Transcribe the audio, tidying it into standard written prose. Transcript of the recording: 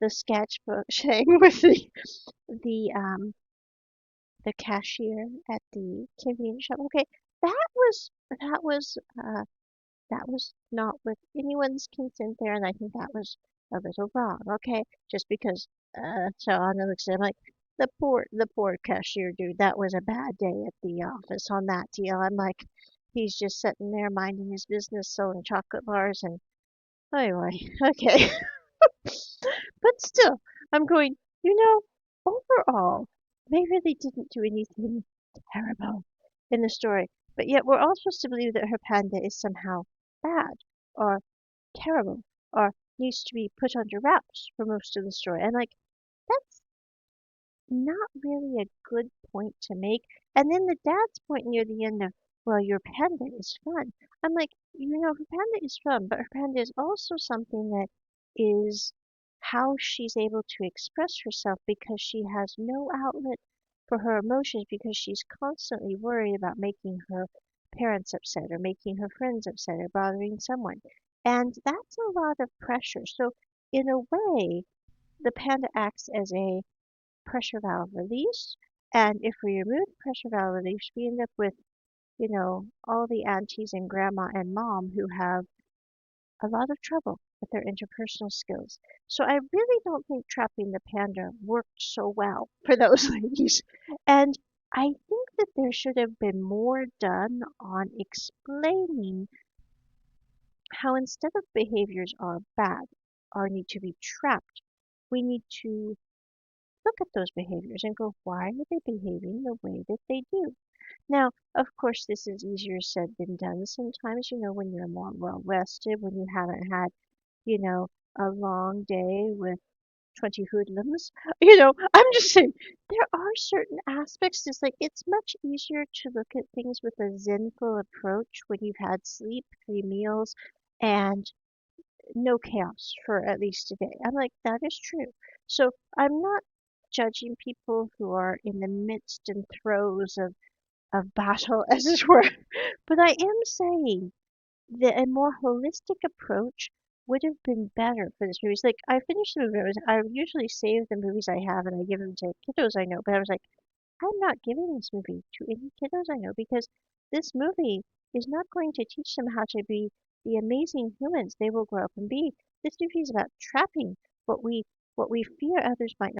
the sketchbook thing with the um the cashier at the convenience shop. Okay, that was that was not with anyone's consent there, and I think that was a little wrong. Okay, just because so Anna looks at him like the poor cashier dude. That was a bad day at the office on that deal. I'm like, he's just sitting there minding his business, selling chocolate bars, and anyway, okay. But still, I'm going, overall, they really didn't do anything terrible in the story. But yet we're all supposed to believe that her panda is somehow bad or terrible or needs to be put under wraps for most of the story. And like, that's not really a good point to make. And then the dad's point near the end of, well, your panda is fun. I'm like, her panda is fun, but her panda is also something that is how she's able to express herself because she has no outlet for her emotions because she's constantly worried about making her parents upset or making her friends upset or bothering someone. And that's a lot of pressure. So, in a way, the panda acts as a pressure valve release. And if we remove the pressure valve release, we end up with, all the aunties and grandma and mom who have a lot of trouble with their interpersonal skills. So I really don't think trapping the panda worked so well for those ladies. And I think that there should have been more done on explaining how instead of behaviors are bad or need to be trapped, we need to look at those behaviors and go, why are they behaving the way that they do? Now, of course, this is easier said than done sometimes, when you're more well rested, when you haven't had, you know, a long day with 20 hoodlums. I'm just saying, there are certain aspects, it's like it's much easier to look at things with a zenful approach when you've had sleep, 3 meals, and no chaos for at least a day. I'm like, that is true. So I'm not judging people who are in the midst and throes of battle, as it were. But I am saying that a more holistic approach would have been better for this movie. It's like I finished the movie. I usually save the movies I have and I give them to kiddos I know. But I was like, I'm not giving this movie to any kiddos I know because this movie is not going to teach them how to be the amazing humans they will grow up and be. This movie is about trapping what we fear others might